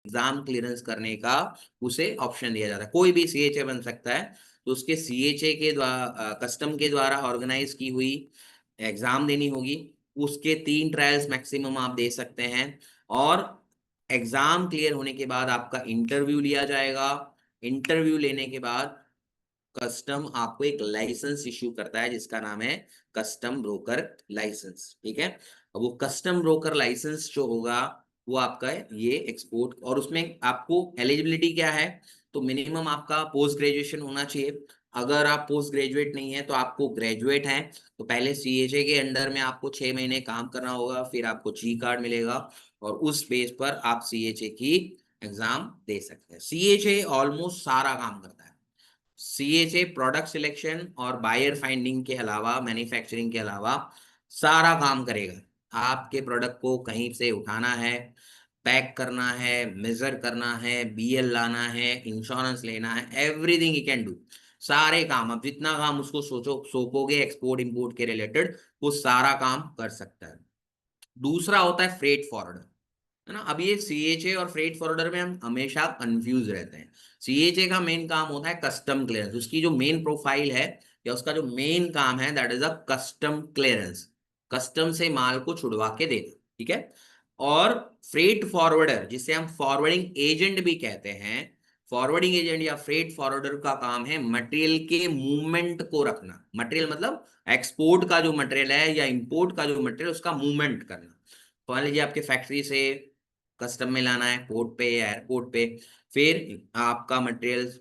Exam clearance करने का उसे ऑप्शन दिया जाता है। कोई भी सीएचए बन सकता है, तो उसके सीएचए के द्वारा, कस्टम के द्वारा ऑर्गेनाइज की हुई एग्जाम देनी होगी। उसके 3 ट्रायल्स मैक्सिमम आप दे सकते हैं, और एग्जाम क्लियर होने के बाद आपका इंटरव्यू लिया जाएगा। इंटरव्यू लेने के बाद कस्टम आपको एक लाइसेंस इश्यू करता है जिसका नाम है कस्टम ब्रोकर लाइसेंस। ठीक है, अब वो कस्टम ब्रोकर लाइसेंस जो होगा वो आपका ये एक्सपोर्ट, और उसमें आपको एलिजिबिलिटी क्या है, तो मिनिमम आपका पोस्ट ग्रेजुएशन होना चाहिए। अगर आप पोस्ट ग्रेजुएट नहीं है तो आपको ग्रेजुएट हैं, तो पहले सीएचए के अंडर में आपको 6 महीने काम करना होगा, फिर आपको जी कार्ड मिलेगा, और उस बेस पर आप सीएचए की एग्जाम दे सकते हैं। सीएचए ऑलमोस्ट सारा काम करता है। सीएचए प्रोडक्ट सिलेक्शन और बायर फाइंडिंग के अलावा, मैन्युफैक्चरिंग के अलावा सारा काम करेगा। आपके प्रोडक्ट को कहीं से उठाना है, पैक करना है, मेजर करना है, बीएल लाना है, इंश्योरेंस लेना है, एवरीथिंग ही कैन डू। सारे काम, अब जितना काम उसको सोचो सोपोगे एक्सपोर्ट इंपोर्ट के रिलेटेड, वो सारा काम कर सकता है। दूसरा होता है फ्रेट फॉरवर्डर, है ना। अब ये सीएचए और फ्रेट फॉरवर्डर में हम हमेशा कंफ्यूज रहते हैं। सीएचए का मेन काम होता है कस्टम क्लियरेंस, उसकी जो मेन प्रोफाइल है या उसका जो मेन काम है that is a custom clearance, custom से माल को छुड़वा के देना। ठीक है, और फ्रेट फॉरवर्डर जिसे हम फॉरवर्डिंग एजेंट भी कहते हैं, फॉरवर्डिंग एजेंट या फ्रेट फॉरवर्डर का काम है मटेरियल के मूवमेंट को रखना। मटेरियल मतलब एक्सपोर्ट का जो मटेरियल है या इंपोर्ट का जो मटेरियल, उसका मूवमेंट करना। मान लीजिए आपके फैक्ट्री से कस्टम में लाना है पोर्ट पे या एयरपोर्ट पे, फिर आपका मटेरियल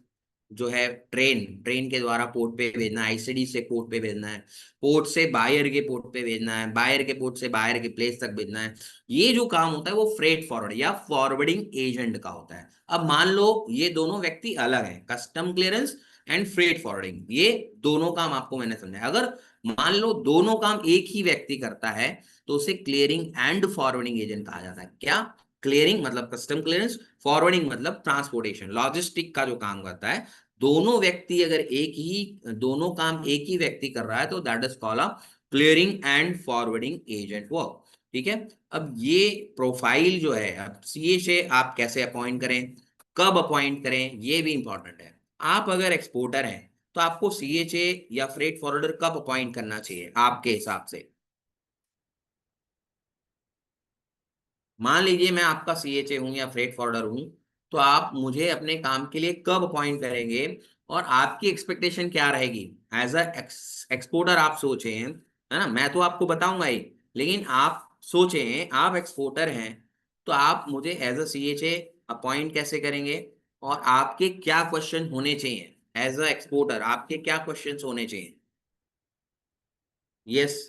जो है ट्रेन ट्रेन के द्वारा पोर्ट पे भेजना है, आईसीडी से पोर्ट पे भेजना है, पोर्ट से बायर के पोर्ट पे भेजना है, बायर के पोर्ट से बायर के प्लेस तक भेजना है। ये जो काम होता है वो फ्रेट फॉरवर्ड या फॉरवर्डिंग एजेंट का होता है। अब मान लो ये दोनों व्यक्ति अलग हैं, custom clearance and freight forwarding, ये दोनों काम आपको मैंने समझाया। अगर मान लो दोनों काम एक ही व्यक्ति करता है तो उसे क्लियरिंग एंड फॉरवर्डिंग एजेंट कहा जाता है। क्या? क्लियरिंग मतलब कस्टम क्लियरेंस, फॉरवर्डिंग मतलब ट्रांसपोर्टेशन लॉजिस्टिक का जो काम करता है। दोनों व्यक्ति अगर दोनों काम एक ही व्यक्ति कर रहा है तो that is called a clearing and forwarding agent work. ठीक है, अब ये प्रोफाइल जो है, अब सीए से आप कैसे अपॉइंट करें, कब अपॉइंट करें, ये भी इंपॉर्टेंट है। आप अगर एक्सपोर्टर हैं तो आपको सीएचए या फ्रेट फॉरवर्डर कब अपॉइंट करना चाहिए आपके हिसाब से? मान लीजिए मैं आपका सीएचए हूं या फ्रेट फॉरवर्डर हूं, तो आप मुझे अपने काम के लिए कब अपॉइंट करेंगे, और आपकी एक्सपेक्टेशन क्या रहेगी? एज अ एक्सपोर्टर आप सोचें, है ना, मैं तो आपको बताऊंगा ही, लेकिन आप सोचें आप एक्सपोर्टर हैं, तो आप मुझे एज अ सीएचए अपॉइंट कैसे करेंगे, और आपके क्या क्वेश्चन होने चाहिए? एज अ एक्सपोर्टर आपके क्या क्वेश्चन होने चाहिए? यस।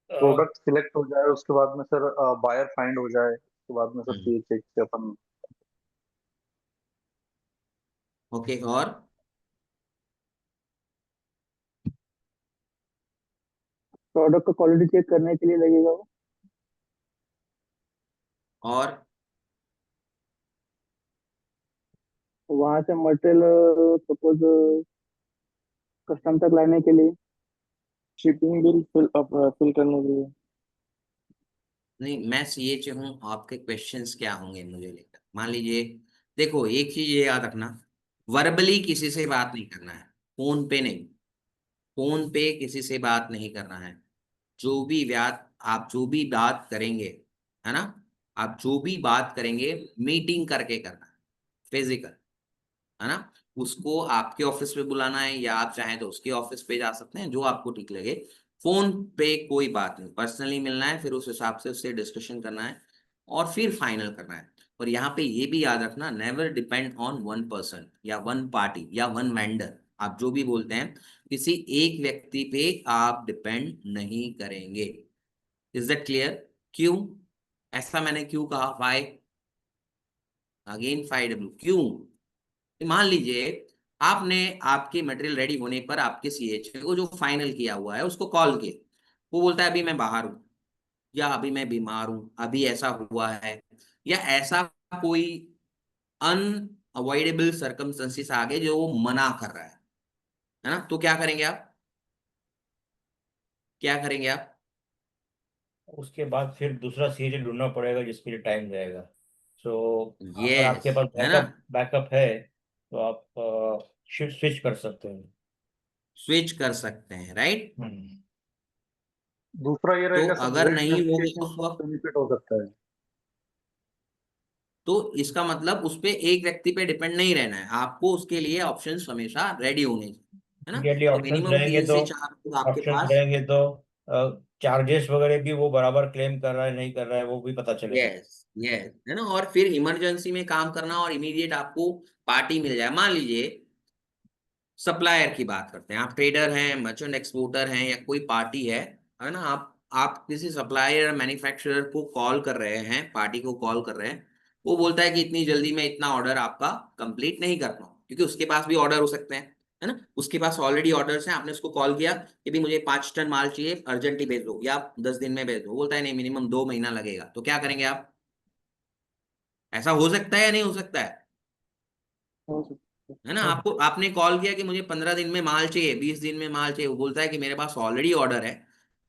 प्रोडक्ट सिलेक्ट हो जाए उसके बाद में सर, बायर फाइंड हो जाए उसके बाद में सर सी चेक से अपन। ओके, और प्रोडक्ट का क्वालिटी चेक करने के लिए लगेगा वो। और वहां से मटेरियल सपोज कस्टम तक लाने के लिए, शिपिंग बिल फिल करने के लिए। नहीं, मैं सीएचए हूँ, आपके क्वेश्चंस क्या होंगे मुझे लेकर? मान लीजिए, देखो एक चीज ये याद रखना, वर्बली किसी से बात नहीं करना है, फोन पे नहीं, फोन पे किसी से बात नहीं करना है। जो भी बात करेंगे, है ना, आप जो भी बात करेंगे मीटिंग करके करना है, फिजिकल, है ना। उसको आपके ऑफिस पे बुलाना है, या आप चाहें तो उसके ऑफिस पे जा सकते हैं, जो आपको ठीक लगे। फोन पे कोई बात नहीं, पर्सनली मिलना है, फिर उस हिसाब से उससे डिस्कशन करना है, और फिर फाइनल करना है। और यहाँ पे ये भी याद रखना, never depend on one person या वन पार्टी या वन वेंडर, आप जो भी बोलते हैं, किसी एक व्यक्ति पे आप डिपेंड नहीं करेंगे। Is that clear? क्यों ऐसा मैंने क्यों कहा? वाई? अगेन 5W क्यों? मान लीजिए आपने आपकी मटेरियल रेडी होने पर आपके सीएचओ को जो फाइनल किया हुआ है उसको कॉल किए, वो बोलता है अभी मैं बाहर हूं, या अभी मैं बीमार हूं, अभी ऐसा हुआ है, या ऐसा कोई अनअवॉइडेबल सर्कमस्टेंसेस आ गए जो वो मना कर रहा है ना, तो क्या करेंगे आप? क्या करेंगे आप? उसके बाद फिर दूसरा सीएचए ढूंढना पड़ेगा जिसके लिए टाइम जाएगा। सो अगर यस, आपके पास है ना, बैकअप बैकअप है तो आप स्विच कर सकते हैं। स्विच कर सकते हैं, राइट। हम्म। दूसरा ये तो रहेगा सर, अगर वेट नहीं होगा रेप्लिकेशन उस वक्त, रिपीट हो सकता है। तो इसका मतलब उस पे एक व्यक्ति पे डिपेंड नहीं रहना है, आपको उसके लिए ऑप्शंस हमेशा रेडी होने चाहिए, है ना। इमीडिएटली तो मिनिमम तीन से चार लोग आपके ऑप्शंस पास। रहेंगे तो चार्जेस वगैरह भी वो बराबर क्लेम कर रहा है नहीं कर रहा है वो भी पता चलेगा। यस, यस, है ना। और फिर इमरजेंसी में काम करना और इमीडिएट आपको पार्टी मिल जाए। मान लीजिए सप्लायर की बात करते हैं, आप ट्रेडर हैं, मर्चेंट एक्सपोर्टर हैं, या कोई पार्टी है ना, आप किसी सप्लायर मैन्युफैक्चरर को कॉल कर रहे हैं, पार्टी को कॉल कर रहे हैं, वो बोलता है कि इतनी जल्दी मैं इतना ऑर्डर आपका कंप्लीट नहीं कर पाऊँ, क्योंकि उसके पास भी ऑर्डर हो सकते हैं, है ना। उसके पास ऑलरेडी ऑर्डर्स हैं, आपने उसको कॉल किया कि भी मुझे 5 टन माल चाहिए, अर्जेंटली भेज दो या 10 दिन में भेज दो, वो बोलता है नहीं, मिनिमम 2 महीना लगेगा। तो क्या करेंगे आप? ऐसा हो सकता है या नहीं हो सकता है? हो सकता है ना, हो आपको, आपने कॉल किया कि मुझे 15 दिन में माल चाहिए, 20 दिन में माल चाहिए, वो बोलता है कि मेरे पास ऑलरेडी ऑर्डर है।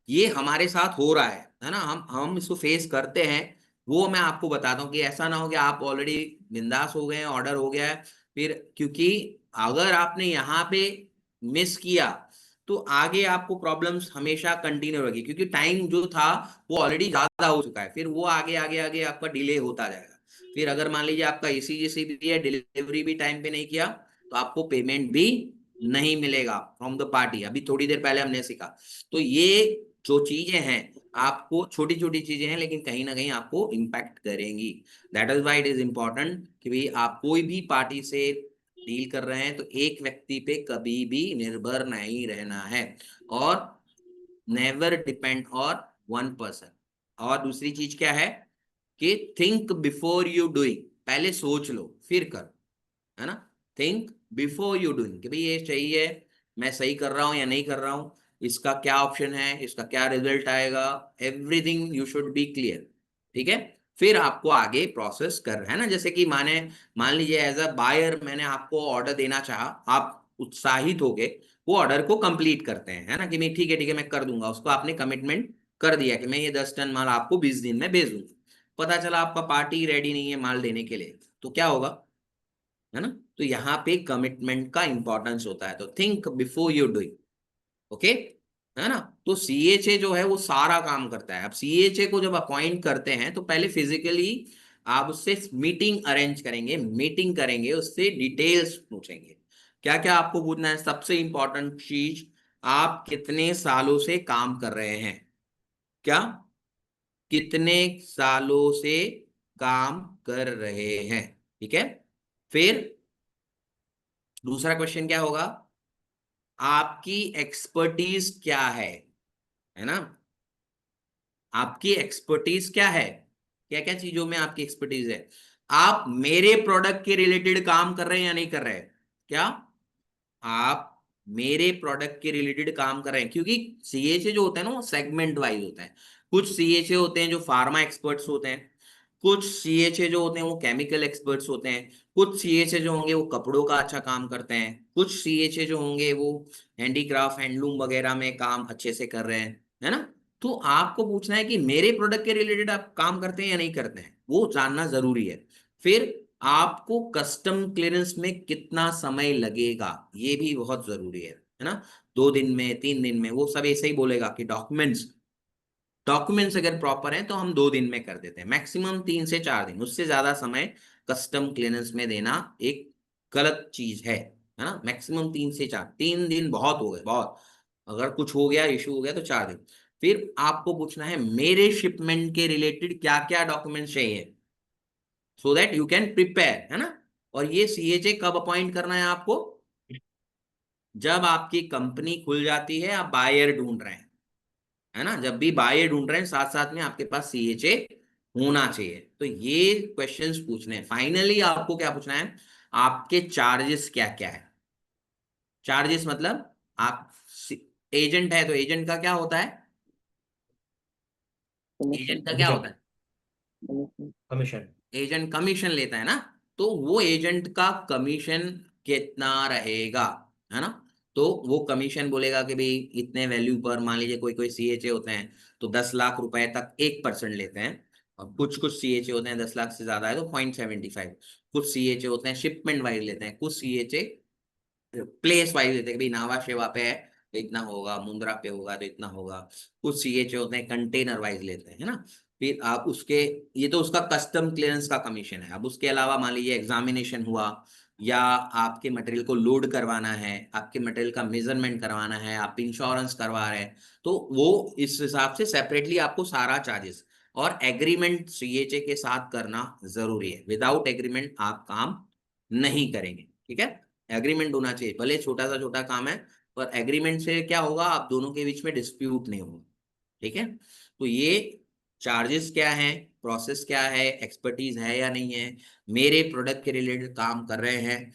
ये हमारे साथ हो रहा है ना, हम इसको फेस करते हैं। वो मैं आपको बताता हूँ कि ऐसा ना हो कि आप ऑलरेडी बिंदास हो गए हैं, ऑर्डर हो गया है, फिर क्योंकि अगर आपने यहाँ पे मिस किया तो आगे आपको प्रॉब्लम्स हमेशा कंटिन्यू रहेगी, क्योंकि टाइम जो था वो ऑलरेडी ज्यादा हो चुका है, फिर वो आगे आगे आगे आपका डिले होता जाएगा। फिर अगर मान लीजिए आपका ईसीजीसी भी है, डिलीवरी भी टाइम पे नहीं किया, तो आपको पेमेंट भी नहीं मिलेगा फ्रॉम द पार्टी। अभी थोड़ी देर पहले हमने सीखा। तो ये जो चीजें हैं, आपको छोटी छोटी चीजें हैं, लेकिन कहीं ना कहीं आपको इम्पैक्ट करेंगी। That is why it is important कि भाई आप कोई भी पार्टी से डील कर रहे हैं तो एक व्यक्ति पे कभी भी निर्भर नहीं रहना है, और never depend on one person. और दूसरी चीज क्या है कि थिंक बिफोर यू डूइंग, पहले सोच लो फिर करो, है ना। थिंक बिफोर यू डूइंग कि भाई ये चाहिए, मैं सही कर रहा हूं या नहीं कर रहा हूं, इसका क्या ऑप्शन है, इसका क्या रिजल्ट आएगा, everything you should be clear. ठीक है। फिर आपको आगे प्रोसेस कर, है ना, जैसे कि मान लीजिए एज अ बायर मैंने आपको ऑर्डर देना चाहा, आप उत्साहित हो गए, वो ऑर्डर को कंप्लीट करते हैं, है ना, कि मैं ठीक है ठीक है मैं कर दूंगा, उसको आपने कमिटमेंट कर दिया कि मैं ये 10 टन माल आपको 20 दिन में भेज दूंगा। पता चला आपका पार्टी रेडी नहीं है माल देने के लिए, तो क्या होगा, है ना। तो यहाँ पे कमिटमेंट का इंपॉर्टेंस होता है, तो think before you doing. Okay, है ना। तो सीएचए जो है वो सारा काम करता है। अब सीएचए को जब अपॉइंट करते हैं तो पहले फिजिकली आप उससे मीटिंग अरेंज करेंगे, मीटिंग करेंगे, उससे डिटेल्स पूछेंगे। क्या क्या आपको पूछना है? सबसे इंपॉर्टेंट चीज, आप कितने सालों से काम कर रहे हैं, क्या कितने सालों से काम कर रहे हैं, ठीक है। फिर दूसरा क्वेश्चन क्या होगा, आपकी एक्सपर्टीज क्या है ना, आपकी एक्सपर्टीज क्या है, क्या क्या चीजों में आपकी एक्सपर्टीज है। आप मेरे प्रोडक्ट के रिलेटेड काम कर रहे हैं या नहीं कर रहे हैं, क्या आप मेरे प्रोडक्ट के रिलेटेड काम कर रहे हैं, क्योंकि सीएचए जो होता है ना वो सेगमेंट वाइज होता है। कुछ सीएचए होते हैं जो फार्मा एक्सपर्ट्स होते हैं, कुछ सीएचए जो होते हैं वो केमिकल एक्सपर्ट्स होते हैं, कुछ सीएचए जो होंगे वो कपड़ों का अच्छा काम करते हैं, कुछ सीएचए जो होंगे वो हैंडीक्राफ्ट हैंडलूम वगैरह में काम अच्छे से कर रहे हैं, है ना। तो आपको पूछना है कि मेरे प्रोडक्ट के रिलेटेड आप काम करते हैं या नहीं करते हैं, वो जानना जरूरी है। फिर आपको कस्टम क्लियरेंस में कितना समय लगेगा, ये भी बहुत जरूरी है ना। 2 दिन में, 3 दिन में, वो सब ऐसे ही बोलेगा कि डॉक्यूमेंट्स अगर प्रॉपर हैं तो हम 2 दिन में कर देते हैं, मैक्सिमम 3 से 4 दिन, उससे ज्यादा समय कस्टम क्लियरेंस में देना एक गलत चीज है ना। मैक्सिमम 3 से 4, 3 दिन बहुत हो गए, बहुत। अगर कुछ हो गया, इशू हो गया, तो 4 दिन। फिर आपको पूछना है मेरे शिपमेंट के रिलेटेड क्या क्या डॉक्यूमेंट्स चाहिए, so that you can prepare, है ना। और ये सीएचए कब अपॉइंट करना है आपको, जब आपकी कंपनी खुल जाती है, आप बायर ढूंढ रहे हैं, है ना, जब भी बायर ढूंढ रहे हैं साथ साथ में आपके पास सीएचए होना चाहिए। तो ये क्वेश्चंस पूछने हैं। फाइनली आपको क्या पूछना है, आपके चार्जेस क्या क्या है। चार्जेस मतलब आप एजेंट है तो एजेंट का क्या होता है, कमीशन। एजेंट का क्या कमीशन। होता है, कमीशन। कमीशन। एजेंट कमीशन लेता है ना। तो वो एजेंट का कमीशन कितना रहेगा, है ना। तो वो कमीशन बोलेगा कि भाई इतने वैल्यू पर, मान लीजिए कोई कोई सीएचए होते हैं तो 10 लाख रुपए तक 1% लेते हैं, और कुछ कुछ सीएचए होते हैं 10 लाख से ज्यादा है तो 0.75, कुछ सीएचए होते हैं शिपमेंट वाइज लेते हैं, कुछ सीएचए प्लेस वाइज लेते हैं कि भाई नावा शेवा पे है तो इतना होगा, मुंद्रा पे होगा तो इतना होगा, कुछ सीएचए होते हैं कंटेनर वाइज लेते हैं, है ना। फिर आप उसके, ये तो उसका कस्टम क्लियरेंस का कमीशन है। अब उसके अलावा मान लीजिए एग्जामिनेशन हुआ, या आपके मटेरियल को लोड करवाना है, आपके मटेरियल का मेजरमेंट करवाना है, आप इंश्योरेंस करवा रहे हैं, तो वो इस हिसाब से सेपरेटली आपको सारा चार्जेस, और एग्रीमेंट सीएचए के साथ करना जरूरी है। विदाउट एग्रीमेंट आप काम नहीं करेंगे, ठीक है। एग्रीमेंट होना चाहिए, भले छोटा सा छोटा काम है, पर एग्रीमेंट से क्या होगा, आप दोनों के बीच में डिस्प्यूट नहीं होगा, ठीक है। तो ये चार्जेस क्या है, प्रोसेस क्या है, एक्सपर्टीज है या नहीं है, मेरे प्रोडक्ट के रिलेटेड काम कर रहे हैं,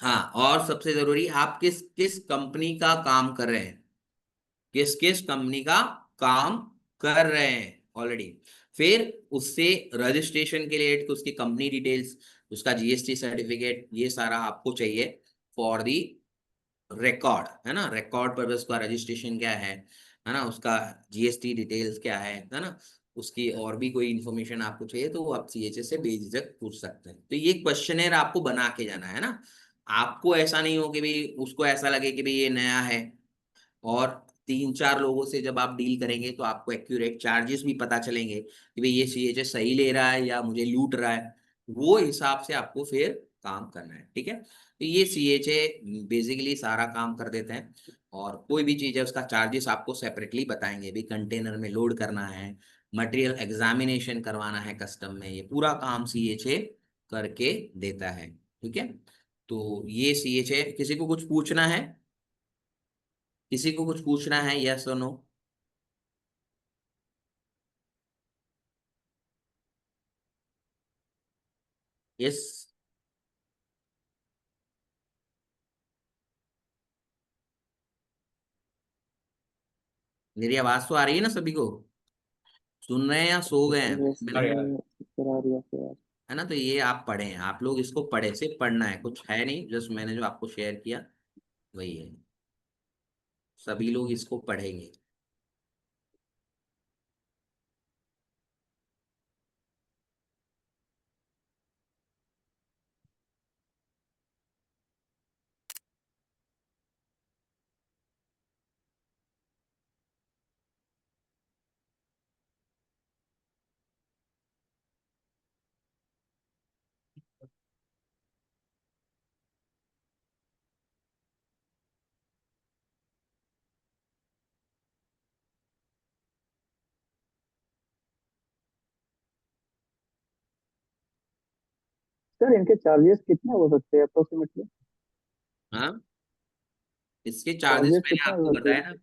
हाँ, और सबसे जरूरी आप किस किस कंपनी का काम कर रहे हैं, किस किस कंपनी का काम कर रहे हैं ऑलरेडी। फिर उससे रजिस्ट्रेशन के लिए उसकी कंपनी डिटेल्स, उसका जीएसटी सर्टिफिकेट, ये सारा आपको चाहिए फॉर दी रिकॉर्ड, है ना। रिकॉर्ड पर उसका रजिस्ट्रेशन क्या है ना, उसका जीएसटी डिटेल्स क्या है ना, उसकी और भी कोई इन्फॉर्मेशन आपको चाहिए तो वो आप सीएचए से बेझिझक पूछ सकते हैं। तो ये क्वेश्चनर आपको बना के जाना है ना, आपको ऐसा नहीं हो कि भाई उसको ऐसा लगे कि भाई ये नया है, और 3-4 लोगों से जब आप डील करेंगे तो आपको एक्यूरेट चार्जेस भी पता चलेंगे कि भाई ये सीएचए सही ले रहा है या मुझे लूट रहा है, वो हिसाब से आपको फिर काम करना है, ठीक है। तो ये सीएचए बेसिकली सारा काम कर देते हैं, और कोई भी चीज़ है उसका चार्जेस आपको सेपरेटली बताएंगे, भी कंटेनर में लोड करना है, मटेरियल एग्जामिनेशन करवाना है कस्टम में, ये पूरा काम सीएचए करके देता है, ठीक है। तो ये सीएचए, किसी को कुछ पूछना है, किसी को कुछ पूछना है, यस और नो? यस, मेरी आवाज तो आ रही है ना सभी को, सुन रहे हैं या सो गए हैं यस मैंने? अरे यार, सर, आ रही है सर। है ना, तो ये आप पढ़ें, आप लोग इसको पढ़े से पढ़ना है, कुछ है नहीं, जस्ट मैंने जो आपको शेयर किया वही है, सभी लोग इसको पढ़ेंगे। सर, इनके चार्जेस कितने हो सकते हैं अप्रोक्सीमेटली? हाँ, इसके चार्जेस चार्जेस मैंने कितने हो आपको सकते बताया हैं? ना,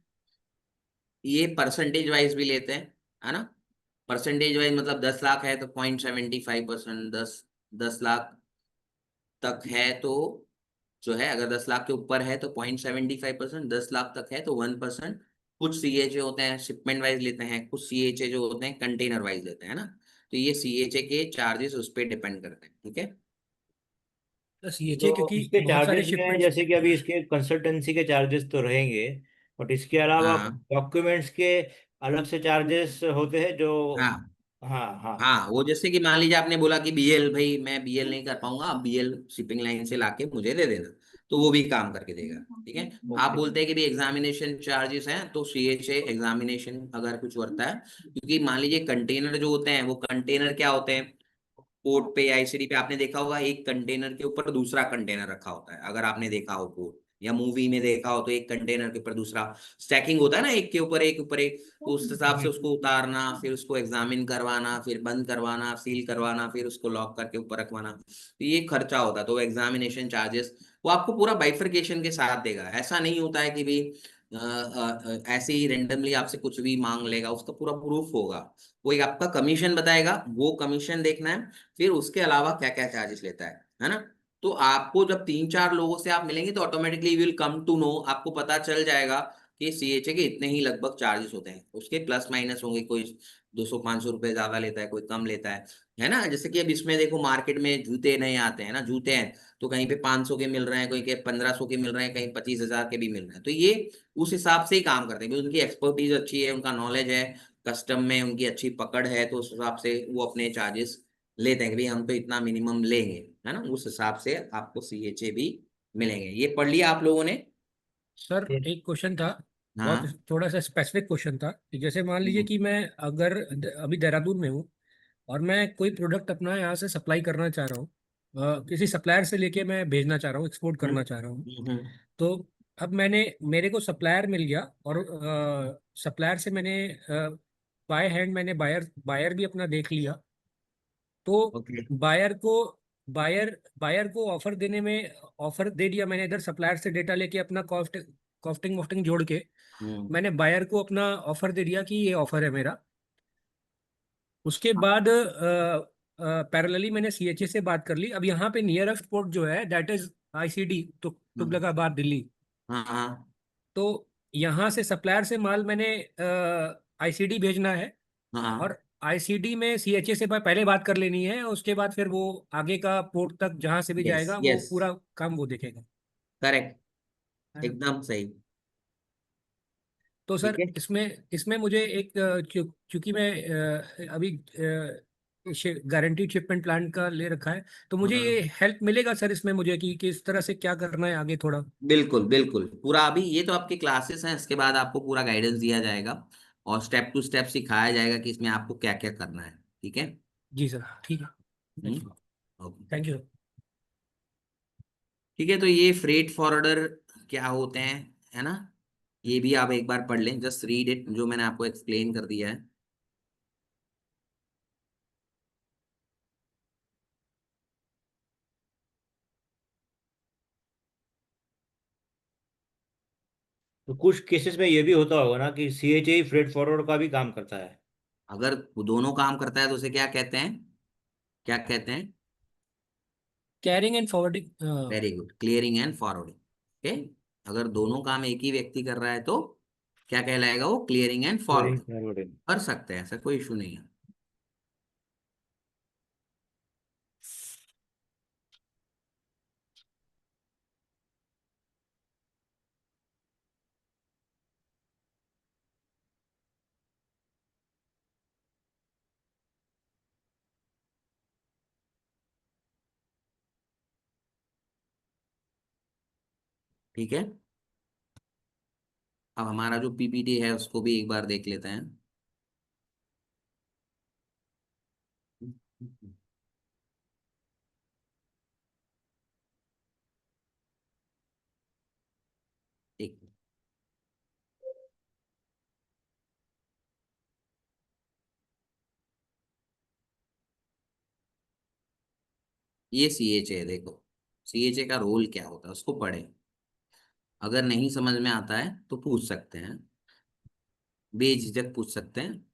ये परसेंटेज वाइज भी लेते हैं, है ना। परसेंटेज वाइज मतलब 10 लाख है तो 0.75%, 10 लाख तक है तो जो है, अगर 10 लाख के ऊपर है तो 0.75%, 10 लाख तक है तो 1%। कुछ सीएचए होते हैं शिपमेंट वाइज लेते हैं, कुछ सीएचए जो होते हैं कंटेनर वाइज लेते हैं ना। तो ये सीएचए के चार्जेस उस पर डिपेंड करते हैं, ठीक है। तो सीएचए तो क्योंकि इसके बहुत सारे चार्जेस में शिपमेंट्स। जैसे कि अभी इसके कंसल्टेंसी के चार्जेस तो रहेंगे, बट इसके अलावा हाँ डॉक्यूमेंट्स के अलग से चार्जेस होते हैं जो। हाँ हाँ हाँ। हाँ, वो जैसे कि मान लीजिए आपने बोला कि बीएल, भाई मैं बीएल नहीं कर पाऊंगा, आप बीएल शिपिंग लाइन से लाके मुझे दे देना, तो वो भी काम करके देगा, ठीक है। आप ओके। बोलते हैं कि भी एग्जामिनेशन चार्जेस हैं, तो सीएचए एग्जामिनेशन अगर कुछ बढ़ता है, क्योंकि मान लीजिए कंटेनर जो होते हैं, वो कंटेनर क्या होते हैं, पोर्ट पे या आईसीडी पे आपने देखा होगा एक कंटेनर के ऊपर दूसरा कंटेनर रखा होता है, अगर आपने देखा हो पोर्ट, या मूवी में देखा हो तो एक कंटेनर के ऊपर दूसरा स्टैकिंग होता है ना, एक के ऊपर एक ऊपर एक, तो उस हिसाब से उसको उतारना, फिर उसको एग्जामिन करवाना, फिर बंद करवाना, सील करवाना, फिर उसको लॉक करके ऊपर रखवाना, तो ये खर्चा होता है। तो एग्जामिनेशन चार्जेस वो आपको पूरा बाइफरकेशन के साथ देगा, ऐसा नहीं होता है कि भाई ऐसे ही रेंडमली आपसे कुछ भी मांग लेगा, उसका पूरा प्रूफ होगा, वो एक आपका कमीशन बताएगा, वो कमीशन देखना है, फिर उसके अलावा क्या क्या चार्जेस लेता है ना। तो आपको जब 3-4 लोगों से आप मिलेंगे तो automatically will come to know, आपको पता चल जाएगा कि सीएचए के इतने ही लगभग चार्जेस होते हैं, उसके प्लस माइनस होंगे, कोई 200-500 रुपए ज्यादा लेता है, कोई कम लेता है ना। जैसे कि अब इसमें देखो मार्केट में जूते नए आते हैं ना, जूते हैं तो कहीं पे 500 के मिल रहे हैं, कोई के 1500 के मिल रहे हैं, कहीं 25,000 के भी मिल रहे हैं। तो ये उस हिसाब से ही काम करते हैं, क्योंकि उनकी एक्सपर्टीज अच्छी है, उनका नॉलेज है, कस्टम में उनकी अच्छी पकड़ है, तो उस हिसाब से वो अपने चार्जेस लेते हैं कि भाई हम तो इतना मिनिमम लेंगे, है ना। उस हिसाब से आपको सीएचए भी मिलेंगे। ये पढ़ लिया आप लोगों ने? सर फिर एक क्वेश्चन था, बहुत हाँ। थोड़ा सा स्पेसिफिक क्वेश्चन था कि जैसे मान लीजिए कि मैं अगर अभी देहरादून में हूँ और मैं कोई प्रोडक्ट अपना यहाँ से सप्लाई करना चाह रहा हूँ, किसी सप्लायर से लेके मैं भेजना चाह रहा हूँ, एक्सपोर्ट हम्म करना चाह रहा हूँ। हम्म तो अब मेरे को सप्लायर मिल गया और सप्लायर से मैंने बाय हैंड मैंने बायर बायर भी अपना देख लिया। तो ओके। बायर को बायर बायर को ऑफर देने में ऑफर दे दिया मैंने, इधर सप्लायर से डेटा लेके अपना कॉस्टिंग वॉस्टिंग जोड़ के हम्म मैंने बायर को अपना ऑफर दे दिया कि ये ऑफर है मेरा। उसके बाद पैरेलली मैंने सीएचए से बात कर ली। अब यहाँ पे नियरेस्ट पोर्ट जो है दैट इज आईसीडी, तो तुगलकाबाद दिल्ली। हाँ हाँ तो यहाँ से सप्लायर से माल मैंने आईसीडी भेजना है हाँ। और आईसीडी में सीएचए से पहले बात कर लेनी है, उसके बाद फिर वो आगे का पोर्ट तक जहाँ से भी यस जाएगा वो यस, पूरा काम वो देखेगा, करेक्ट, है ना। एकदम सही। तो ठीक सर है। इसमें इसमें मुझे एक चूंकि मैं अभी गारंटीड शिपमेंट प्लान का ले रखा है, तो मुझे हाँ ये हेल्प मिलेगा सर इसमें मुझे कि किस तरह से क्या करना है आगे थोड़ा। बिल्कुल बिल्कुल, पूरा अभी ये तो आपकी क्लासेस हैं, इसके बाद आपको पूरा गाइडेंस दिया जाएगा और स्टेप टू स्टेप सिखाया जाएगा कि इसमें आपको क्या क्या करना है। ठीक है। जी सर, ठीक है। हम्म। ओके। Thank you. ठीक है, तो ये फ्रेट फॉरवर्डर क्या होते हैं, है ना, ये भी आप एक बार पढ़ लें, जस्ट रीड इट, जो मैंने आपको एक्सप्लेन कर दिया है। तो कुछ केसेस में ये भी होता होगा ना कि सीएचए ही फ्रेट फॉरवर्ड का भी काम करता है। अगर वो दोनों काम करता है तो उसे क्या कहते हैं, क्या कहते हैं? Carrying and forwarding. Very good, clearing and forwarding. Okay. अगर दोनों काम एक ही व्यक्ति कर रहा है तो क्या कहलाएगा वो? Clearing and clearing forwarding. Forwarding. कर सकते हैं, ऐसा कोई इशू नहीं है। ठीक है। अब हमारा जो पीपीटी है उसको भी एक बार देख लेते हैं। एक, ये सीएचए है, देखो सीएचए का रोल क्या होता है उसको पढ़े। अगर नहीं समझ में आता है तो पूछ सकते हैं, बेझिझक पूछ सकते हैं।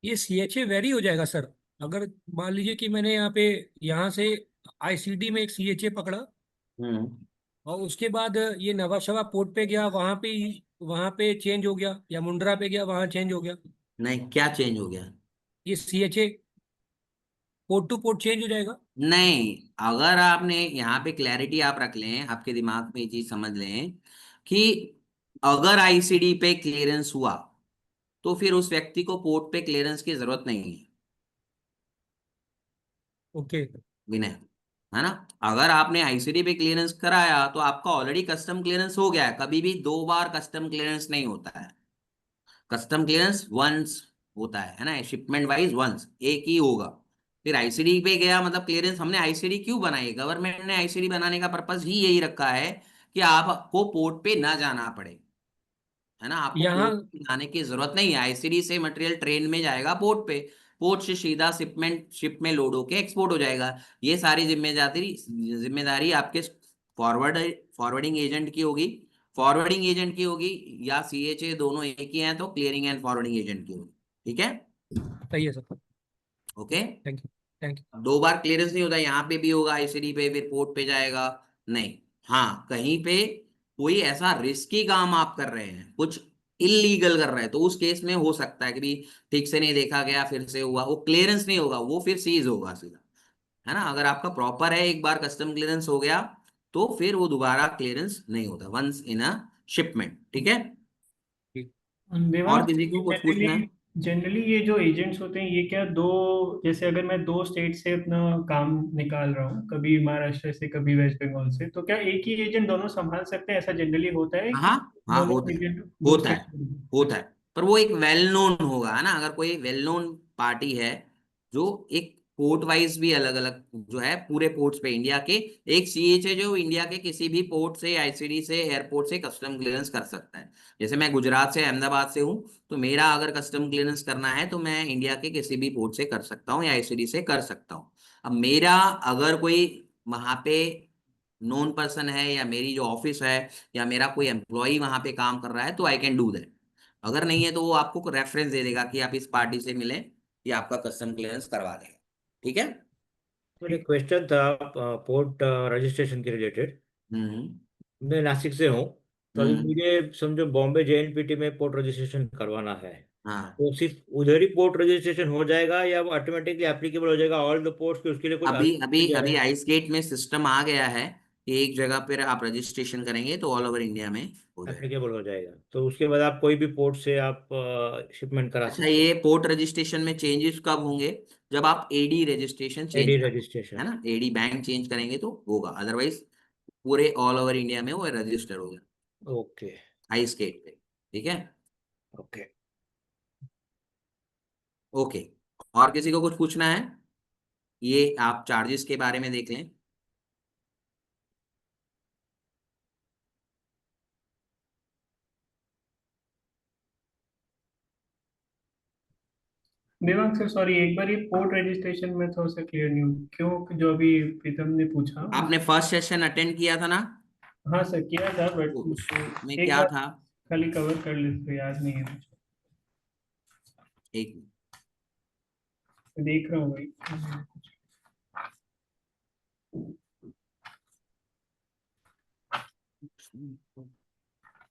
ये सीएचए वेरी हो जाएगा सर, अगर मान लीजिए कि मैंने यहाँ से आईसीडी में एक सीएचए पकड़ा हम्म। और उसके बाद ये नवा शवा पोर्ट पे गया, वहां पे चेंज हो गया, या मुंड्रा पे गया वहां चेंज हो गया, नहीं, क्या चेंज हो गया? ये CHA port two port change हो जाएगा। नहीं, अगर आपने यहाँ पे क्लैरिटी आप रख लें, आपके दिमाग में ये चीज समझ लें कि अगर आईसीडी पे क्लियरेंस हुआ तो फिर उस व्यक्ति को पोर्ट पे क्लियरेंस की जरूरत नहीं है, ओके। विनय, है ना। अगर आपने आईसीडी पे क्लियरेंस कराया तो आपका ऑलरेडी कस्टम क्लियरेंस हो गया है, कभी भी दो बार कस्टम क्लियरेंस नहीं होता है। कस्टम क्लियरेंस वंस होता है ना, शिपमेंट वाइज वंस एक ही होगा। फिर आईसीडी पे गया मतलब क्लियरेंस, हमने आईसीडी क्यों बनाई? गवर्नमेंट ने आईसीडी बनाने का पर्पस ही यही रखा है कि आपको पोर्ट पे ना जाना पड़े, है ना। आपको पोर्ट यहाँ पे जाने की जरूरत नहीं है, आईसीडी से मटेरियल ट्रेन में जाएगा पोर्ट पे, पोर्ट से सीधा शिप में लोड होके एक्सपोर्ट हो जाएगा। ये सारी जिम्मेदारी आपके फॉरवर्डिंग एजेंट की होगी, या सीएचए, दोनों एक ही हैं तो क्लियरिंग एंड फॉरवर्डिंग एजेंट की होगी। ठीक है, सही है sir. Okay. Thank you. Thank you. 2 bar clearance नहीं होता, यहाँ पे भी होगा आईसीडी पे, फिर पोर्ट पे जाएगा, नहीं। हाँ, कहीं पे कोई ऐसा रिस्की काम आप कर रहे हैं, कुछ इलीगल कर रहे हैं, तो उस केस में हो सकता है कि भी ठीक से नहीं देखा गया, फिर से हुआ, वो क्लियरेंस नहीं होगा, वो फिर सीज होगा सीधा, है ना। अगर आपका प्रॉपर है, एक बार कस्टम क्लियरेंस हो गया तो फिर वो दोबारा क्लियरेंस नहीं होता, वंस इन अ शिपमेंट। ठीक है, और देवांश, किसी को कुछ पूछना है? जनरली जनरली ये जो एजेंट्स होते हैं, ये क्या दो, जैसे अगर मैं दो स्टेट से अपना काम निकाल रहा हूँ, कभी महाराष्ट्र से कभी वेस्ट बंगाल से, तो क्या एक ही एजेंट दोनों संभाल सकते हैं? ऐसा जनरली होता है कि हाँ हाँ, दोनों होता है, एजेंट दो होता है, स्टेट? होता है। पर वो एक वेल नोन होगा, है ना। अगर कोई वेल नोन पार्टी है जो एक पोर्ट वाइज भी अलग अलग जो है पूरे पोर्ट्स पे इंडिया के, एक सीएचए जो इंडिया के किसी भी पोर्ट से, आईसीडी से, एयरपोर्ट से कस्टम क्लियरेंस कर सकता है। जैसे मैं गुजरात से, अहमदाबाद से हूँ, तो मेरा अगर कस्टम क्लियरेंस करना है तो मैं इंडिया के किसी भी पोर्ट से कर सकता हूँ या आईसीडी से कर सकता हूँ। अब मेरा अगर कोई वहां पे नोन पर्सन है, या मेरी जो ऑफिस है, या मेरा कोई एम्प्लॉय वहां पे काम कर रहा है, तो आई कैन डू दैट। अगर नहीं है तो वो आपको रेफरेंस दे देगा कि आप इस पार्टी से मिले, ये आपका कस्टम क्लियरेंस करवा देगा। ठीक है। मेरे क्वेश्चन था पोर्ट रजिस्ट्रेशन के रिलेटेड। हम्म मैं नासिक से हूँ, तो अभी हम्म। मुझे समझो बॉम्बे जेएनपीटी में पोर्ट रजिस्ट्रेशन करवाना है, हाँ, तो सिर्फ उधर ही पोर्ट रजिस्ट्रेशन हो जाएगा या वो ऑटोमेटिकली एप्लीकेबल हो जाएगा ऑल द पोर्ट्स के? उसके लिए कुछ अभी अलग अभी procedure अभी है? आइस गेट में सिस्टम आ गया है कि एक जगह पर आप रजिस्ट्रेशन करेंगे तो ऑल ओवर इंडिया में हो जाएगा। एप्लीकेबल हो जाएगा, तो उसके बाद आप कोई भी पोर्ट से आप शिपमेंट करा अच्छा, सकते ये पोर्ट रजिस्ट्रेशन में चेंजेस कब होंगे? जब आप एडी रजिस्ट्रेशन हैं, चेंज एडी करेंगे, है रजिस्ट्रेशन। ना, एडी बैंक चेंज करेंगे तो होगा, अदरवाइज पूरे ऑल ओवर इंडिया में वो रजिस्टर होगा ओके। आइस गेट पे। ठीक है, ओके। ओके। और किसी को कुछ पूछना है? ये आप चार्जेस के बारे में देख लें। देवांग सर, सॉरी, एक बार ये पोर्ट रजिस्ट्रेशन में थोड़ा सा क्लियर नहीं हूँ, क्यों जो अभी प्रीतम ने पूछा आपने फर्स्ट सेशन अटेंड किया था ना? हाँ सर, किया था, बट तो उसमें एक क्या बार था? खाली कवर कर ले तो याद नहीं है मुझे। एक देख रहा हूँ भाई।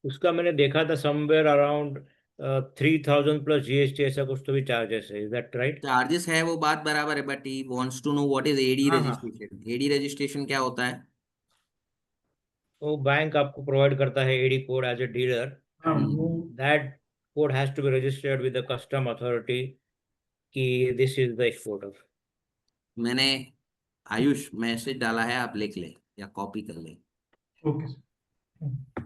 उसका मैंने देखा था समवेयर अराउंड 3000 प्लस जीएसटी, ऐसा कुछ तो भी चार्जेस है, इज दैट राइट? चार्जेस है, वो बात बराबर है, but he wants to know what is AD हाँ हाँ। रजिस्ट्रेशन। एडी रजिस्ट्रेशन क्या होता है? वो बैंक आपको प्रोवाइड करता है AD code as a dealer, हाँ एंड वो that code has to be registered with the custom authority कि दिस इज द एक्सपोर्टर। मैंने आयुष मैसेज डाला है, आप लिख लें या कॉपी कर लें। Okay sir.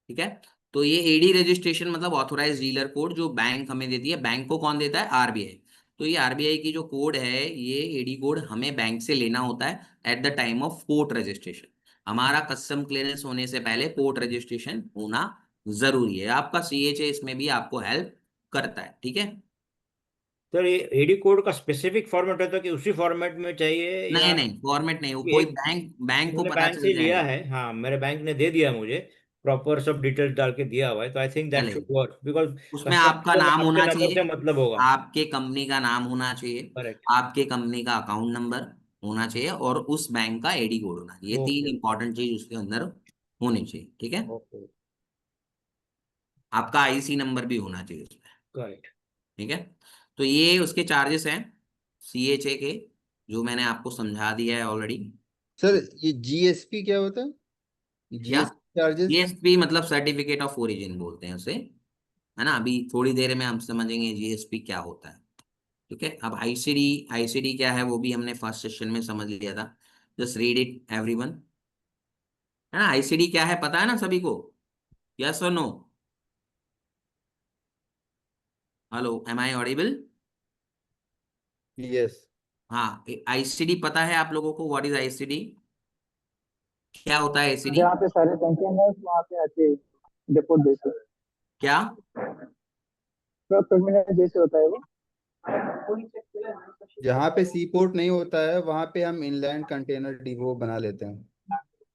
ठीक है, तो ये एडी रजिस्ट्रेशन मतलब ऑथोराइज डीलर कोड, जो बैंक हमें देती है। बैंक को कौन देता है? आरबीआई। तो ये आरबीआई की जो कोड है, ये एडी कोड हमें बैंक से लेना होता है at the time of port registration. हमारा कस्टम क्लियरेंस होने से पहले पोर्ट रजिस्ट्रेशन होना जरूरी है। आपका सीएचए इसमें भी आपको हेल्प करता है। ठीक है, सर ये एडी कोड का स्पेसिफिक फॉर्मेट होता है कि उसी फॉर्मेट में चाहिए, या नहीं नहीं, फॉर्मेट नहीं, वो कोई एक बैंक को मैंने पता बैंक से चल लिया जाएगा। है, हाँ मेरे बैंक ने दे दिया मुझे, प्रॉपर सब डिटेल्स डाल के दिया हुआ है, तो आई थिंक दैट शुड चलेगा, वर्क बिकॉज उसमें आपका कस्टमर नाम को आपके होना नंबर चाहिए, से मतलब होगा। आपके कंपनी का नाम होना चाहिए, करेक्ट। आपके कंपनी का अकाउंट नंबर होना चाहिए, और उस बैंक का एडी कोड होना चाहिए। ये तीन ओके। इंपॉर्टेंट चीज उसके अंदर होनी चाहिए। ठीक है, ओके। आपका आईसी नंबर भी होना चाहिए उसमें। करेक्ट। ठीक है, तो ये उसके चार्जेस हैं सीएचए के, जो मैंने आपको समझा दिया है ऑलरेडी। सर ये जीएसपी क्या होता है? क्या? GSP charges? जीएसपी मतलब सर्टिफिकेट ऑफ ओरिजिन बोलते हैं उसे, है ना। अभी थोड़ी देर में हम समझेंगे जीएसपी क्या होता है। ठीक है, अब आईसीडी, आईसीडी क्या है वो भी हमने फर्स्ट सेशन में समझ लिया था। जस्ट रीड इट एवरीवन, है ना। आईसीडी क्या है पता है ना सभी को? यस और no? Hello, am I audible? Yes. हाँ, आईसीडी पता है आप लोगों को? What is ICD? क्या होता है आईसीडी? जहाँ पे सारे कंटेनर्स वहाँ पे आके डिपोट देते हैं। क्या? तो टर्मिनल जैसे होता है वो। जहाँ पे सी पोर्ट नहीं होता है वहां पे हम इनलैंड कंटेनर डिपो बना लेते हैं,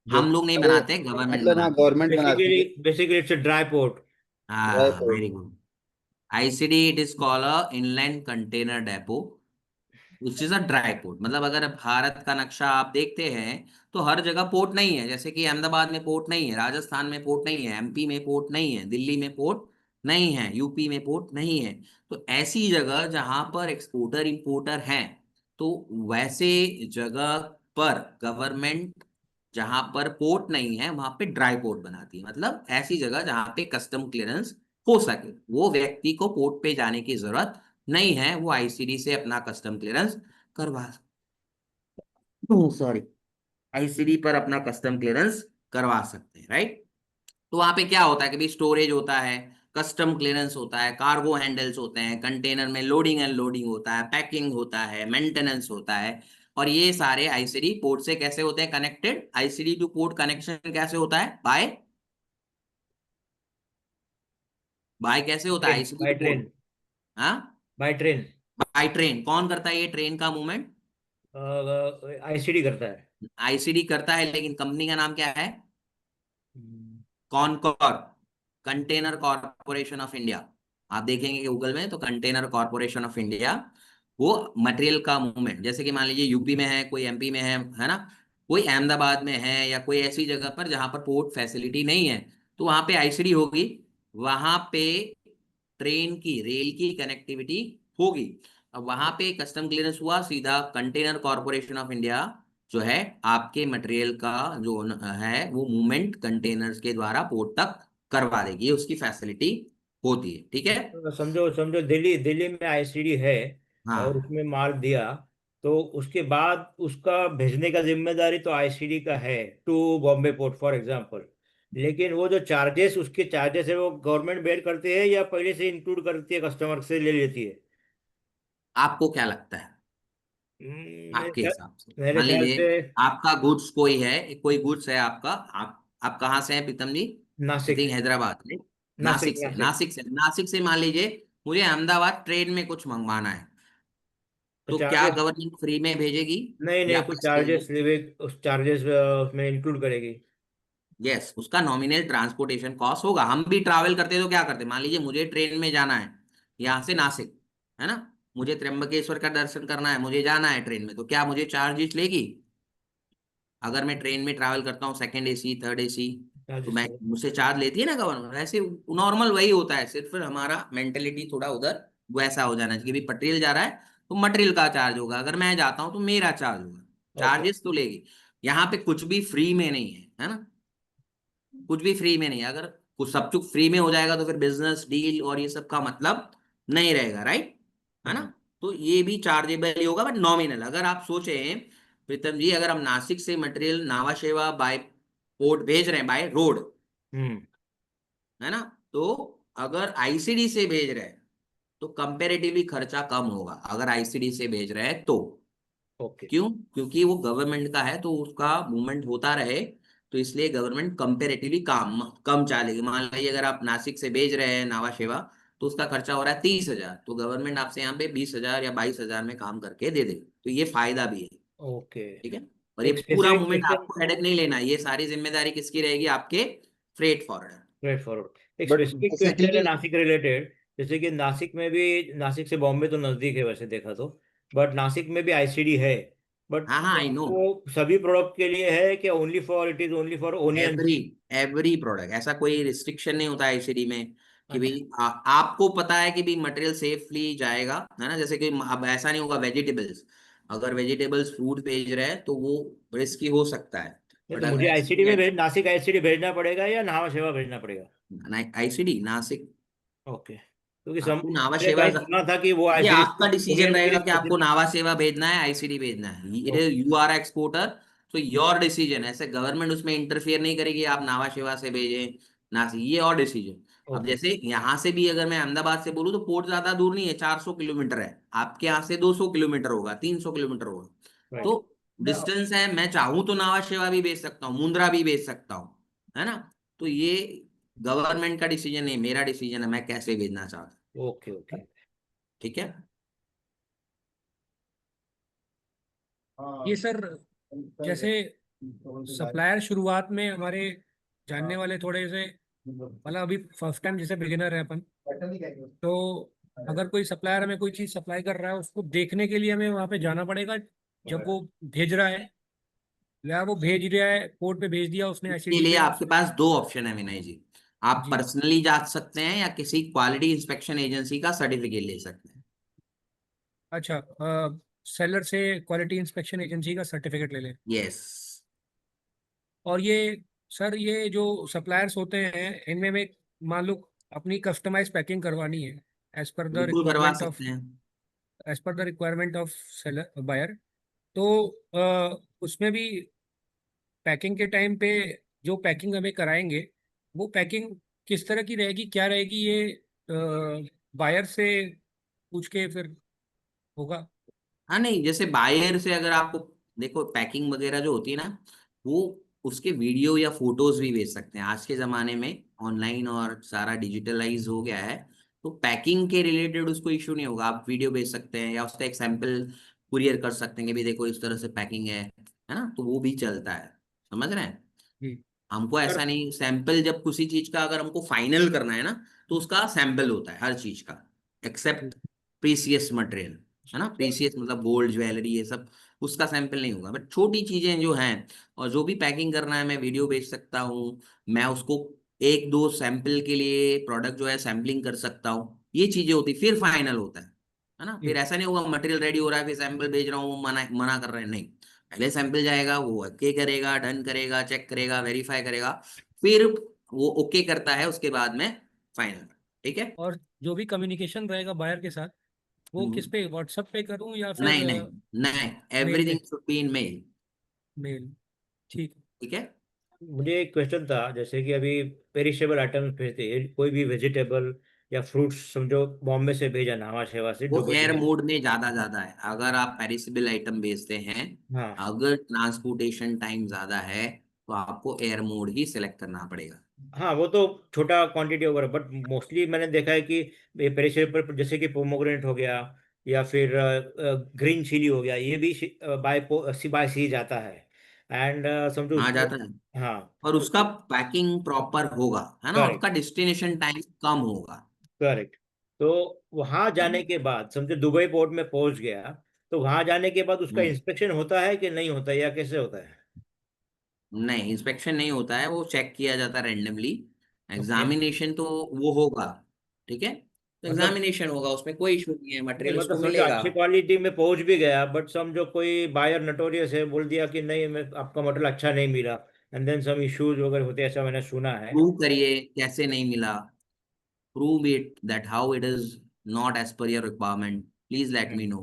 जो हम लोग नहीं बड़े, बनाते, गवर्नमेंट मतलब हाँ बनाती है। गवर्नमेंट बनाती है। Basically it's a dry port. Dry हाँ, port. Very good. ICD it is called a inland container depot, which is a dry port. मतलब अगर भारत का नक्शा आप देखते हैं तो हर जगह पोर्ट नहीं है। जैसे कि अहमदाबाद में पोर्ट नहीं है, राजस्थान में पोर्ट नहीं है, एमपी में पोर्ट नहीं है, दिल्ली में पोर्ट नहीं है, यूपी में पोर्ट नहीं है। तो ऐसी जगह जहां पर एक्सपोर्टर इंपोर्टर हैं, तो वैसे जगह पर गवर्नमेंट, जहां पर पोर्ट नहीं है वहां पे ड्राई पोर्ट बनाती है। मतलब ऐसी जगह जहां पे कस्टम क्लियरेंस हो सके, वो व्यक्ति को पोर्ट पे जाने की जरूरत नहीं है, वो आईसीडी से अपना कस्टम क्लियरेंस करवा, सॉरी, आईसीडी पर अपना कस्टम क्लियरेंस करवा सकते हैं, राइट। तो वहां पे क्या होता है कि भाई स्टोरेज होता है, कस्टम क्लियरेंस होता है, कार्गो हैंडल्स होते हैं, कंटेनर में लोडिंग एंड लोडिंग होता है, पैकिंग होता है, मेंटेनेंस होता है। और ये सारे आईसीडी पोर्ट से कैसे होते हैं connected? ICD two port connection कैसे होता है? बाय बाय कैसे होता है ICD by two port? Train. हाँ, बाय ट्रेन। By train. कौन करता है ये ट्रेन का मूवमेंट? आईसीडी करता है। आईसीडी करता है, लेकिन कंपनी का नाम क्या है? हम्म, CONCOR, container corporation of India. आप देखेंगे गूगल में तो कंटेनर कॉरपोरेशन ऑफ इंडिया, वो मटेरियल का मूवमेंट, जैसे कि मान लीजिए यूपी में है, कोई एमपी में है ना, कोई अहमदाबाद में है, या कोई ऐसी जगह पर जहां पर पोर्ट फैसिलिटी नहीं है, तो वहां पे आईसीडी होगी, वहां पे ट्रेन की, रेल की कनेक्टिविटी होगी। अब वहां पे कस्टम क्लियरेंस हुआ, सीधा कंटेनर कॉरपोरेशन ऑफ इंडिया जो है आपके मटेरियल का जो है वो मूवमेंट कंटेनर्स के द्वारा पोर्ट तक करवा देगी, ये उसकी फैसिलिटी होती है, ठीक है। तो समझो समझो दिल्ली दिल्ली में आईसीडी है और हाँ, उसमें माल दिया, तो उसके बाद उसका भेजने का जिम्मेदारी तो आईसीडी का है to Bombay port for example. लेकिन वो जो चार्जेस, उसके चार्जेस है वो गवर्नमेंट बेयर करती है या पहले से इंक्लूड करती है, कस्टमर से ले लेती है? आपको क्या लगता है? मेरे आपके ख्याल हिसाब से मेरे मान ख्याल लीजिए से आपका गुड्स कोई है, कोई गुड्स है आपका, आप कहाँ से हैं प्रीतम जी? आई नासिक। थिंक हैदराबाद में। नासिक नासिक से, नासिक। नासिक से मान लीजिए मुझे अहमदाबाद ट्रेन में कुछ मंगवाना है, तो तो क्या चार्जेस, गवर्नमेंट फ्री में भेजेगी नहीं या नहीं, कुछ पैसे चार्जेस लगेंगे? लेवे, उस चार्जेस उसमें इंक्लूड करेगी। यस, उसका नॉमिनल ट्रांसपोर्टेशन कॉस्ट होगा। हम भी ट्रैवल करते हैं तो क्या करते हैं, मान लीजिए मुझे ट्रेन में जाना है यहाँ से नासिक, है ना, मुझे त्र्यंबकेश्वर का दर्शन करना है, मुझे जाना है ट्रेन में, तो क्या मुझे चार्जेस लेगी? अगर मैं ट्रेन में ट्रैवल करता हूँ सेकंड एसी, थर्ड एसी, तो चार्जेस मैं, लगे। मुझसे चार्ज लेती है ना गवर्नमेंट। ऐसे नॉर्मल वही होता है, सिर्फ हमारा मेंटेलिटी थोड़ा उधर वैसा हो जाना चाहिए कि भाई मटेरियल जा रहा है तो मटेरियल का चार्ज होगा, अगर मैं जाता हूँ तो मेरा चार्ज होगा। ओके। चार्जेस तो लेगी। यहाँ पे कुछ भी फ्री में नहीं है ना, कुछ भी फ्री में नहीं है। अगर कुछ सब कुछ फ्री में हो जाएगा तो फिर बिजनेस डील और ये सब का मतलब नहीं रहेगा, राइट, है ना। तो ये भी चार्जेबल ही होगा, बट नॉमिनल। अगर आप सोचें प्रीतम जी, अगर हम नासिक से मटेरियल नावा शेवा बाय पोर्ट भेज रहे हैं, बाय रोड, हम्म। है ना, तो अगर आईसीडी से भेज रहे हैं तो कंपेरेटिवली खर्चा कम होगा, अगर आईसीडी से भेज रहे हैं तो। ओके। क्यों? क्योंकि वो गवर्नमेंट का है तो उसका मूवमेंट होता रहे, तो इसलिए गवर्नमेंट कंपेरेटिवली कम कम चालेगी। मान लीजिए अगर आप नासिक से भेज रहे हैं नावा शेवा, तो उसका खर्चा हो रहा है 30,000, तो गवर्नमेंट आपसे यहाँ पे 20,000 या 22,000 में काम करके दे देगी, तो ये फायदा भी है, ओके। ठीक है। और ये एक पूरा स्पेसिफिक मूवमेंट क्वेश्चन। आपको हेडेक नहीं लेना है, ये सारी जिम्मेदारी किसकी रहेगी? आपके फ्रेट फॉरवर्डर। Straight forward. एक बट स्पेसिफिक क्वेश्चन है बेसिकली नासिक रिलेटेड। जैसे कि नासिक में भी, नासिक से बॉम्बे तो नज़दीक है वैसे देखा तो, बट नासिक में भी आईसीडी है। बट हाँ हाँ, आई नो। वो सभी प्रोडक्ट के लिए है कि only for, it is only for onion? Every every product, ऐसा कोई रिस्ट्रिक्शन नहीं होता है आईसीडी में कि अच्छा। भाई आपको पता है कि भाई मटेरियल सेफली जाएगा, है ना। जैसे कि अब ऐसा नहीं होगा वेजिटेबल्स, अगर वेजिटेबल्स फ्रूट भेज रहे हैं तो वो रिस्की हो सकता है, नहीं बट तो मुझे अगर आईसीडी ऐसी में भेज, नासिक आईसीडी भेजना पड़ेगा या नावा शेवा भेजना पड़ेगा? आईसीडी नासिक, ओके, क्योंकि आपको नावा मैंने शेवा, कहीं सुना था कि वो ये आईसीडी आपका डिसीजन ओनियन के रहेगा लिए कि आपको स्पेसिफिक। नावा सेवा भेजना है, आईसीडी भेजना है। It is, you are exporter, तो योर डिसीजन। ऐसे गवर्नमेंट उसमें इंटरफियर नहीं करेगी आप नावा शेवा से भेजें ना से, ये और डिसीजन। अब ओके। जैसे यहाँ से भी अगर मैं अहमदाबाद से बोलूँ तो पोर्ट ज्यादा दूर नहीं है, 400 किलोमीटर है, आपके यहाँ से 200 किलोमीटर होगा, 300 किलोमीटर होगा, राइट। तो डिस्टेंस है। मैं चाहूँ तो नावा शेवा भी भेज सकता हूँ, मुंद्रा भी भेज सकता हूँ, है ना। तो ये गवर्नमेंट का डिसीजन नहीं, मेरा डिसीजन है, मैं कैसे भेजना चाहता ओके। ओके। हूँ, ठीक है। ये सर जैसे सप्लायर शुरुआत में हमारे जानने वाले थोड़े से, मतलब अभी फर्स्ट टाइम जैसे बिगिनर है अपन, तो अगर कोई सप्लायर हमें कोई चीज़ सप्लाई कर रहा है उसको देखने के लिए हमें वहाँ पे जाना पड़ेगा जब वो भेज रहा है, या वो भेज रहा है पोर्ट पे भेज दिया उसने इसके आईसीडी लिए पे। आपके पास दो ऑप्शन है विनय जी। आप जी। पर्सनली जा सकते हैं या किसी क्वालिटी इंस्पेक्शन एजेंसी का सर्टिफिकेट ले सकते हैं। अच्छा, सेलर से क्वालिटी इंस्पेक्शन एजेंसी का सर्टिफिकेट ले लें। यस, और ये सर ये जो सप्लायर्स होते हैं इनमें में मान लो अपनी कस्टमाइज पैकिंग करवानी है एज पर द बिल्कुल करवा रिक्वायरमेंट ऑफ सकते हैं। सेलर बायर, तो उसमें भी पैकिंग के टाइम पे जो पैकिंग हमें कराएंगे वो पैकिंग किस तरह की रहेगी, क्या रहेगी, ये बायर से पूछ के फिर होगा। हाँ नहीं, जैसे बायर से अगर आपको, देखो पैकिंग वगैरह जो होती है ना, वो उसके वीडियो या फोटोज भी भेज सकते हैं। आज के जमाने में ऑनलाइन और सारा डिजिटलाइज हो गया है, तो पैकिंग के रिलेटेड उसको इश्यू नहीं होगा। आप वीडियो भेज सकते हैं या उसका एक सैंपल कुरियर कर सकते हैं कि भी देखो इस तरह से पैकिंग है ना, तो वो भी चलता है। समझ रहे हैं? जी हमको सर। ऐसा नहीं, सैंपल जब किसी चीज का अगर हमको फाइनल करना है ना, तो उसका सैंपल होता है हर चीज का, एक्सेप्ट प्रीसियस मटेरियल, है ना। प्रीसियस मतलब गोल्ड ज्वेलरी ये सब, उसका सैंपल नहीं होगा। बट छोटी चीजें जो हैं, और जो भी पैकिंग करना है मैं वीडियो भेज सकता हूँ, मैं उसको एक दो सैंपल के लिए प्रोडक्ट जो है सैम्पलिंग कर सकता हूँ, ये चीजें होती फिर फाइनल होता है ना। फिर जी। ऐसा नहीं होगा मटेरियल रेडी हो रहा है फिर सैंपल भेज रहा हूँ, वो मना मना कर रहे हैं, नहीं। पहले सैंपल जाएगा, वो ओके करेगा, डन करेगा, चेक करेगा, वेरीफाई करेगा, फिर वो ओके करता है, उसके बाद में फाइनल। ठीक है। और जो भी कम्युनिकेशन रहेगा बायर के साथ वो किस हम्म, पे, व्हाट्सएप पे करूं या फिर नहीं नहीं नहीं, मेल पे? Everything should be in mail. Mail, ठीक है। ठीक है। मुझे एक क्वेश्चन था, जैसे कि अभी पेरिशेबल आइटम्स भेजते हैं, कोई भी वेजिटेबल या फ्रूट्स, समझो बॉम्बे से भेजा, नावा शेवा से वो दुबई एयर में। मोड में ज्यादा ज्यादा है। अगर आप पेरिसेबल आइटम बेचते हैं, हाँ अगर ट्रांसपोर्टेशन टाइम ज्यादा है, तो आपको एयर मोड ही सिलेक्ट करना पड़ेगा। हाँ, वो तो छोटा क्वांटिटी होगा, बट मोस्टली मैंने देखा है कि पेरिशेबल जैसे कि पोमोग्रेनेट हो गया या फिर ग्रीन चिली हो गया, ये भी बाय सी जाता है। एंड समझो आ जाता है, हाँ, और तो उसका पैकिंग प्रॉपर होगा, है ना, करेक्ट उसका डेस्टिनेशन टाइम कम होगा। करेक्ट। तो वहां है जाने ना? के बाद समझो दुबई पोर्ट में पहुंच गया, तो वहां जाने के बाद उसका हम्म, इंस्पेक्शन होता है कि नहीं होता, या कैसे होता है? नहीं, इंस्पेक्शन नहीं होता है, वो चेक किया जाता है रैंडमली। ओके। एग्जामिनेशन तो वो होगा। ठीक है, तो मतलब एग्जामिनेशन होगा, उसमें कोई इशू नहीं है, नहीं, मटेरियल मतलब उसको समझो मिलेगा। अच्छी क्वालिटी में पहुंच भी गया, बट समझो कोई बायर नटोरियस है, बोल दिया कि नहीं, मैं आपका मटेरियल अच्छा नहीं मिला, एंड देन सम इश्यूज वगैरह होते हैं, ऐसा मैंने सुना है। प्रूव करिए कैसे नहीं मिला, prove it that how it is not as per your requirement, please let me know।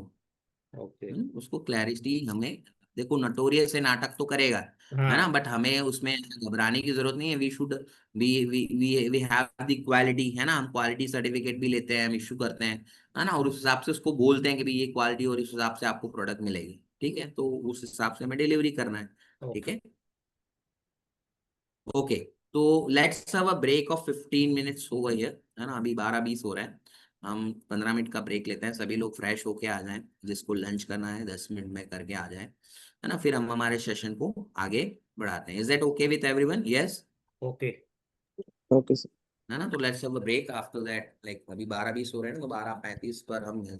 Okay. उसको क्लैरिटी हमें, देखो नटोरियस से नाटक तो करेगा, है ना, हाँ बट हमें उसमें घबराने की जरूरत नहीं है। We should we have the quality, है ना, हम क्वालिटी सर्टिफिकेट भी लेते हैं, हम इशू करते हैं, है ना, और उस हिसाब से उसको बोलते हैं कि भाई ये क्वालिटी और इस हिसाब से आपको प्रोडक्ट मिलेगी। ठीक है, तो उस हिसाब से हमें डिलीवरी करना है। ठीक ओके। है। ओके, तो let's have a break of 15 minutes हो गई है ना, अभी 12:20 हो रहा है। हम 15 मिनट का ब्रेक लेते हैं, सभी लोग फ्रेश होके आ जाएं, जिसको लंच करना है 10 मिनट में करके आ जाएं, है ना, फिर हम हमारे सेशन को आगे बढ़ाते हैं। Is that okay with everyone? Yes, okay. Okay sir. है ना, तो let's have a break after that, like अभी 12:20 हो रहे हैं ना, तो 12:35 पर हम मिलते हैं।